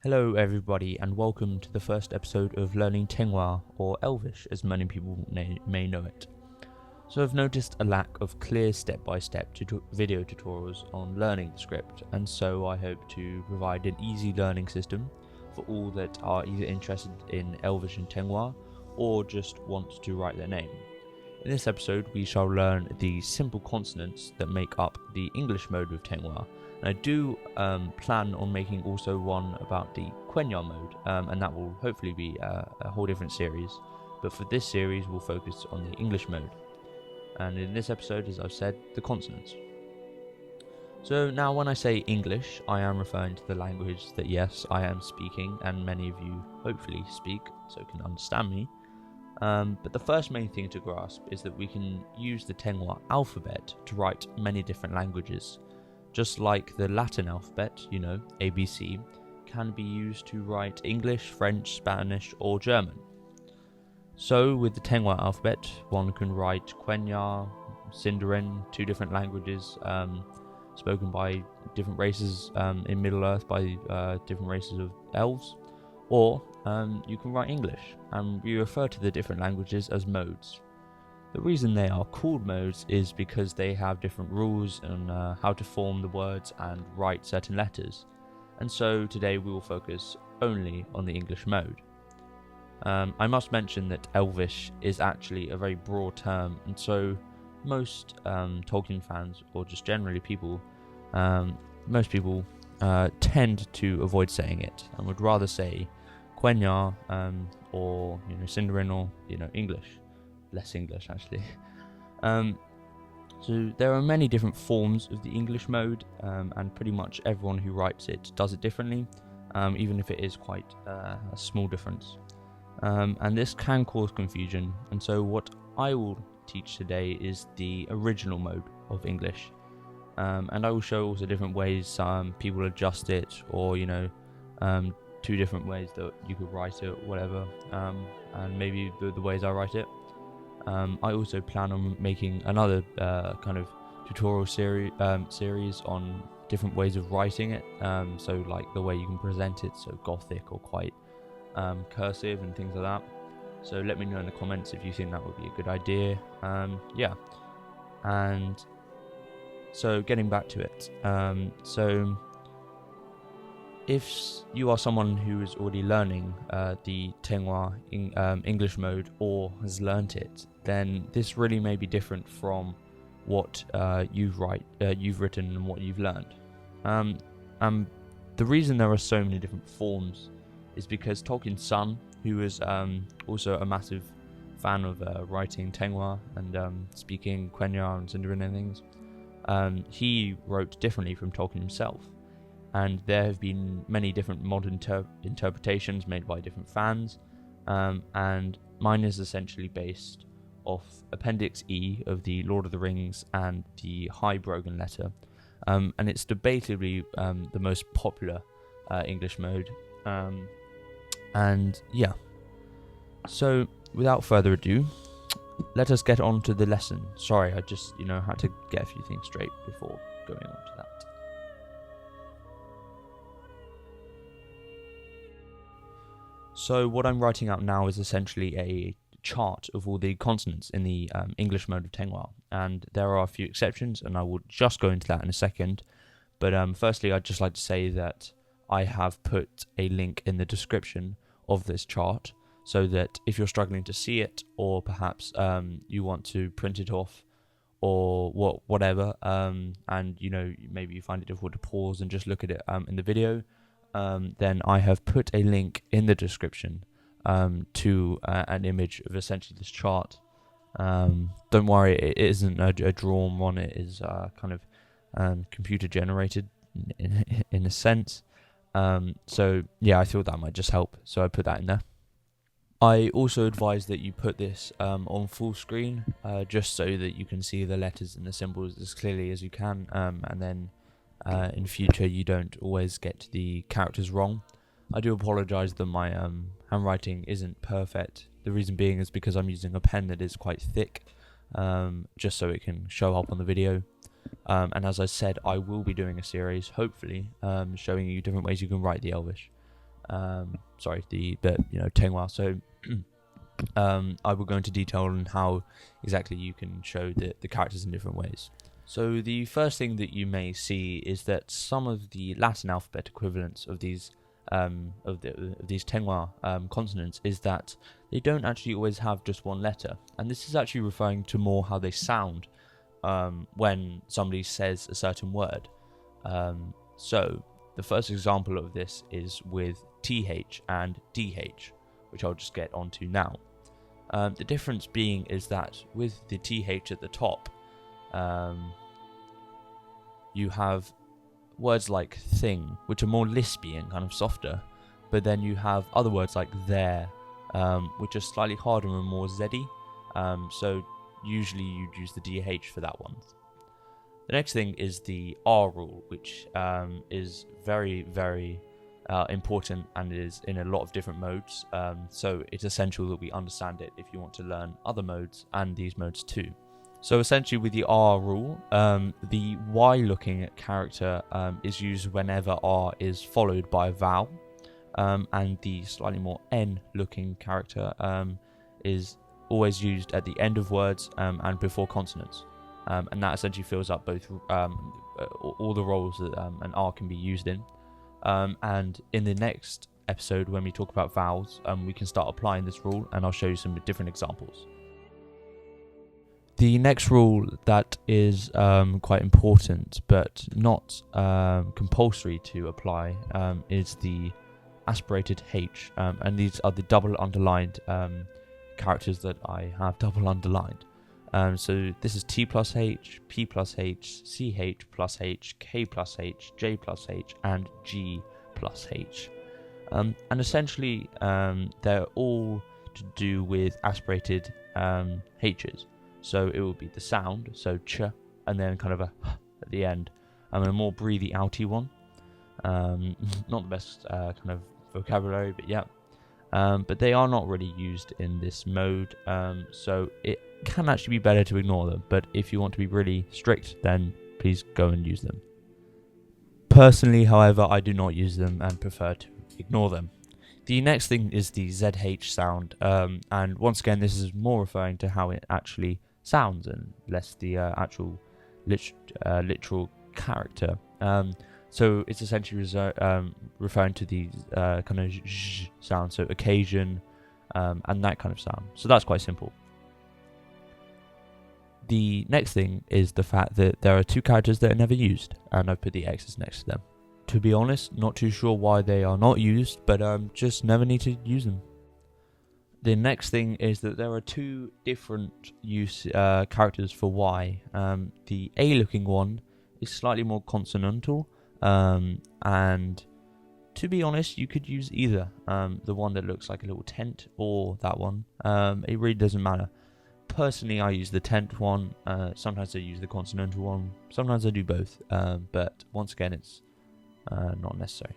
Hello everybody and welcome to the first episode of Learning Tengwar, or Elvish as many people may know it. So I've noticed a lack of clear step-by-step video tutorials on learning the script, and so I hope to provide an easy learning system for all that are either interested in Elvish and Tengwar or just want to write their name. In this episode we shall learn the simple consonants that make up the English mode of Tengwar. And I do plan on making also one about the Quenya mode, and that will hopefully be a whole different series. But for this series, we'll focus on the English mode. And in this episode, as I've said, the consonants. So now when I say English, I am referring to the language that, yes, I am speaking, and many of you hopefully speak, so can understand me. But the first main thing to grasp is that we can use the Tengwar alphabet to write many different languages. Just like the Latin alphabet, ABC, can be used to write English, French, Spanish, or German. So with the Tengwar alphabet, one can write Quenya, Sindarin, two different languages spoken by different races in Middle-earth, by different races of elves, or you can write English, and we refer to the different languages as modes. The reason they are called modes is because they have different rules on how to form the words and write certain letters, and so today we will focus only on the English mode. I must mention that Elvish is actually a very broad term, and so most Tolkien fans, or just generally people, most people tend to avoid saying it and would rather say Quenya or Sindarin or English. Less English actually. So there are many different forms of the English mode, and pretty much everyone who writes it does it differently, even if it is quite a small difference. And this can cause confusion, and so what I will teach today is the original mode of English, and I will show also different ways people adjust it, or two different ways that you could write it, whatever, and maybe the ways I write it. I also plan on making another kind of tutorial series on different ways of writing it, so like the way you can present it, so Gothic or quite cursive and things like that. So let me know in the comments if you think that would be a good idea. And so getting back to it, so if you are someone who is already learning the Tengwar English mode or has learnt it, then this really may be different from what you've written and what you've learned. The reason there are so many different forms is because Tolkien's son, who is also a massive fan of writing Tengwar and speaking Quenya and Sindarin and things, he wrote differently from Tolkien himself. And there have been many different modern interpretations made by different fans, and mine is essentially based off Appendix E of the Lord of the Rings and the High Brogan Letter, and it's debatably the most popular English mode. And yeah, so without further ado, let us get on to the lesson. Sorry, I just had to get a few things straight before going on to that. So what I'm writing out now is essentially a chart of all the consonants in the English mode of Tengwar, and there are a few exceptions, and I will just go into that in a second. But firstly, I'd just like to say that I have put a link in the description of this chart, so that if you're struggling to see it, or perhaps you want to print it off, or whatever, and maybe you find it difficult to pause and just look at it in the video, then I have put a link in the description to an image of essentially this chart. Don't worry, it isn't a drawn one, it is kind of computer generated in a sense. So yeah, I thought that might just help, so I put that in there. I also advise that you put this on full screen, just so that you can see the letters and the symbols as clearly as you can, and then in future you don't always get the characters wrong. I do apologise that my handwriting isn't perfect. The reason being is because I'm using a pen that is quite thick, just so it can show up on the video. And as I said, I will be doing a series, hopefully, showing you different ways you can write the Elvish. Tengwar. So I will go into detail on how exactly you can show the characters in different ways. So the first thing that you may see is that some of the Latin alphabet equivalents of these Tengwar consonants is that they don't actually always have just one letter, and this is actually referring to more how they sound when somebody says a certain word. So the first example of this is with TH and DH, which I'll just get onto now. The difference being is that with the TH at the top, you have words like thing, which are more lispy and kind of softer, but then you have other words like there, which are slightly harder and more zeddy. So usually you'd use the DH for that one. The next thing is the R rule, which is very, very important and is in a lot of different modes. So it's essential that we understand it if you want to learn other modes and these modes too. So essentially with the R rule, the Y looking character is used whenever R is followed by a vowel, and the slightly more N looking character is always used at the end of words and before consonants. And that essentially fills up both all the roles that an R can be used in. And in the next episode, when we talk about vowels, we can start applying this rule, and I'll show you some different examples. The next rule that is quite important but not compulsory to apply is the aspirated H, and these are the double underlined characters that I have double underlined. So this is T plus H, P plus H, CH plus H, K plus H, J plus H, and G plus H. And essentially they're all to do with aspirated H's. So it will be the sound, so ch, and then kind of a at the end, and a more breathy, outy one. Not the best kind of vocabulary, but yeah. But they are not really used in this mode, so it can actually be better to ignore them. But if you want to be really strict, then please go and use them. Personally, however, I do not use them and prefer to ignore them. The next thing is the ZH sound, and once again, this is more referring to how it actually sounds and less the actual literal character. So it's essentially referring to the kind of zzz sound, so occasion and that kind of sound. So that's quite simple. The next thing is the fact that there are two characters that are never used, and I've put the X's next to them. To be honest, not too sure why they are not used, but just never need to use them. The next thing is that there are two different use characters for Y. The A-looking one is slightly more consonantal, and to be honest, you could use either. The one that looks like a little tent or that one. It really doesn't matter. Personally, I use the tent one. Sometimes I use the consonantal one. Sometimes I do both. But once again, it's not necessary.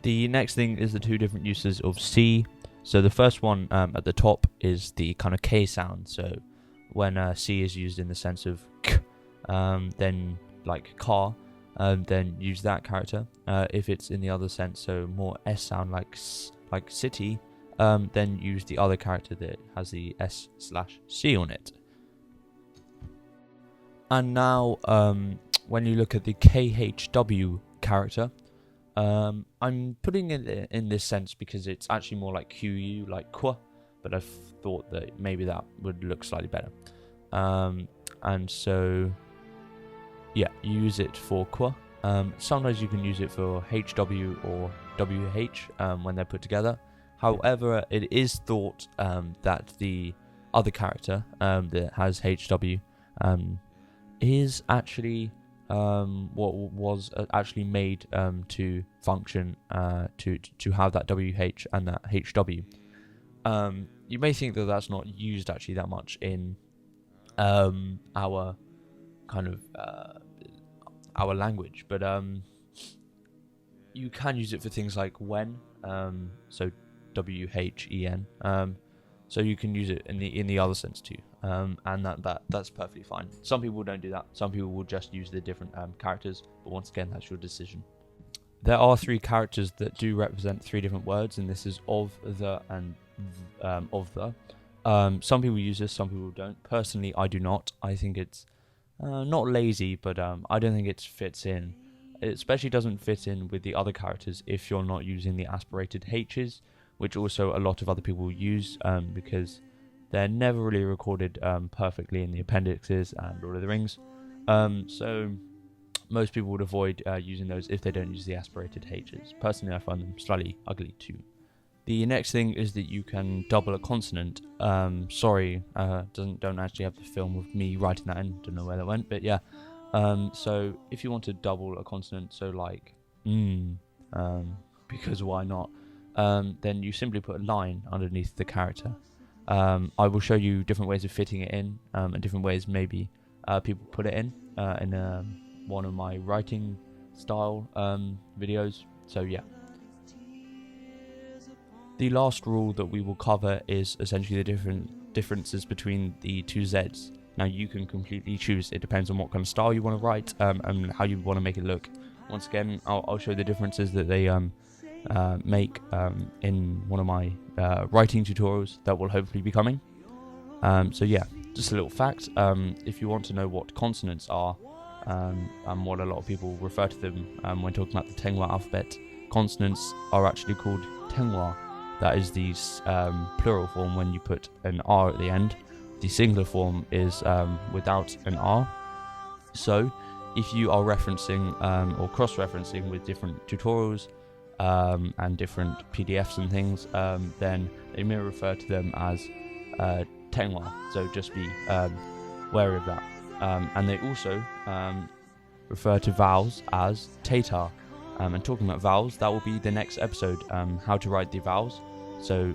The next thing is the two different uses of C. So the first one at the top is the kind of K sound. So when C is used in the sense of K, then like car, then use that character. If it's in the other sense, so more S sound like city, then use the other character that has the S/C on it. And now when you look at the KHW character, I'm putting it in this sense because it's actually more like QU, like Kwa, but I thought that maybe that would look slightly better. And so, yeah, you use it for Kwa. Sometimes you can use it for HW or WH when they're put together. However, it is thought that the other character that has HW is actually what was actually made to function to have that WH and that HW. You may think that that's not used actually that much in our kind of our language, but you can use it for things like when, so WHEN. So you can use it in the other sense too, and that's perfectly fine. Some people don't do that. Some people will just use the different characters, but once again, that's your decision. There are 3 characters that do represent 3 different words, and this is of, the, and of the. Some people use this, some people don't. Personally, I do not. I think it's not lazy, but I don't think it fits in. It especially doesn't fit in with the other characters if you're not using the aspirated H's, which also a lot of other people use because they're never really recorded perfectly in the appendixes and Lord of the Rings. So most people would avoid using those if they don't use the aspirated H's. Personally, I find them slightly ugly too. The next thing is that you can double a consonant. Sorry, don't actually have the film of me writing that in. Don't know where that went, but yeah. So if you want to double a consonant, so like because why not? Then you simply put a line underneath the character. I will show you different ways of fitting it in, and different ways maybe people put it in one of my writing style videos. So yeah. The last rule that we will cover is essentially the differences between the 2 Z's. Now you can completely choose. It depends on what kind of style you want to write and how you want to make it look. Once again, I'll show the differences that they make in one of my writing tutorials that will hopefully be coming. So yeah, just a little fact. If you want to know what consonants are and what a lot of people refer to them when talking about the Tengwar alphabet, consonants are actually called Tengwar. That is the plural form when you put an R at the end. The singular form is without an R. So if you are referencing or cross-referencing with different tutorials and different PDFs and things, then they may refer to them as Tengwar. So just be wary of that. And they also refer to vowels as Tatar. And talking about vowels, that will be the next episode, how to write the vowels. So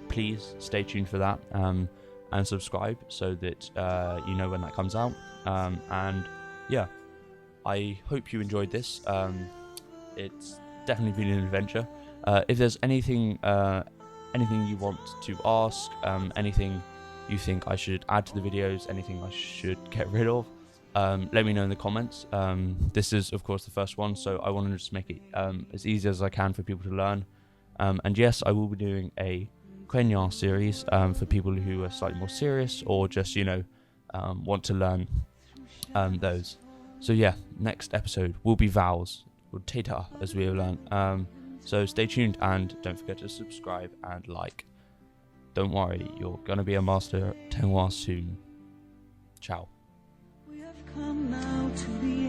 please stay tuned for that and subscribe so that you know when that comes out. And yeah, I hope you enjoyed this. It's definitely been an adventure. If there's anything you want to ask, anything you think I should add to the videos, anything I should get rid of, let me know in the comments. This is of course the first one, so I want to just make it as easy as I can for people to learn. And yes, I will be doing a Tengwar series for people who are slightly more serious or just want to learn those. So yeah, next episode will be vowels, or Tatar, as we have learned. So stay tuned and don't forget to subscribe and like. Don't worry, you're gonna be a master Tengwar soon. Ciao. We have come now to the